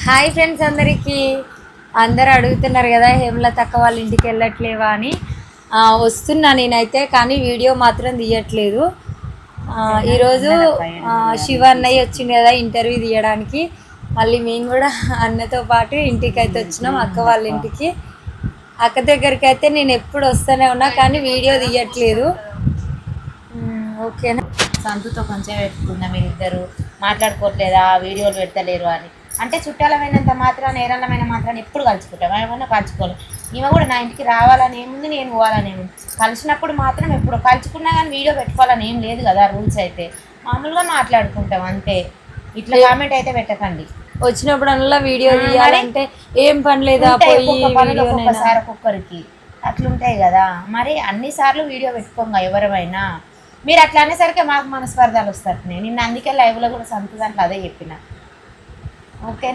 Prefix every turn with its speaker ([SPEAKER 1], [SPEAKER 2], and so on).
[SPEAKER 1] Hi friends అందరికీ. అందరు అడుగుతున్నారు కదా హేమలత అక్క వాళ్ళ ఇంటికి వెళ్ళట్లేవా అని. వస్తున్నా నేనైతే, కానీ వీడియో మాత్రం తీయట్లేదు. ఈరోజు శివ అన్నయ్య వచ్చింది కదా ఇంటర్వ్యూ తీయడానికి. మళ్ళీ మేము కూడా అన్నతో పాటు ఇంటికి అయితే వచ్చినాం, అక్క వాళ్ళ ఇంటికి. అక్క దగ్గరికి అయితే నేను ఎప్పుడు వస్తూనే ఉన్నా, కానీ వీడియో తీయట్లేదు. ఓకేనా?
[SPEAKER 2] సంతుతో కొంచెం పెట్టుకున్నా, మీరిద్దరు మాట్లాడుకోవట్లేదా, వీడియోలు పెట్టలేరు అని. అంటే చుట్టాలమైనంత మాత్రాన ఏరన్నమైన మాత్రాన్ని ఎప్పుడు కలుసుకుంటాం, ఏమన్నా కలుసుకోవాలి. ఈమె కూడా నా ఇంటికి రావాలని ఏముంది, నేను పోవాలని ఏముంది. కలిసినప్పుడు మాత్రం ఎప్పుడు కలుసుకున్నా కానీ వీడియో పెట్టుకోవాలని ఏం లేదు కదా, రూల్స్ అయితే మామూలుగా మాట్లాడుకుంటాం అంతే. ఇట్లా కామెంట్ అయితే పెట్టకండి.
[SPEAKER 1] వచ్చినప్పుడల్లా వీడియో తీయాలంటే ఏం పని లేదా,
[SPEAKER 2] ఒక్కొక్కసారి ఒక్కొక్కరికి అట్లుంటాయి కదా. మరి అన్నిసార్లు వీడియో పెట్టుకోంగా ఎవరైనా. మీరు అట్లా అనేసరికి మాకు మనస్పర్ధాలు వస్తాయి. నిన్న అందుకే లైవ్లో కూడా సంతు దాంట్లో అదే చెప్పిన. ఓకే.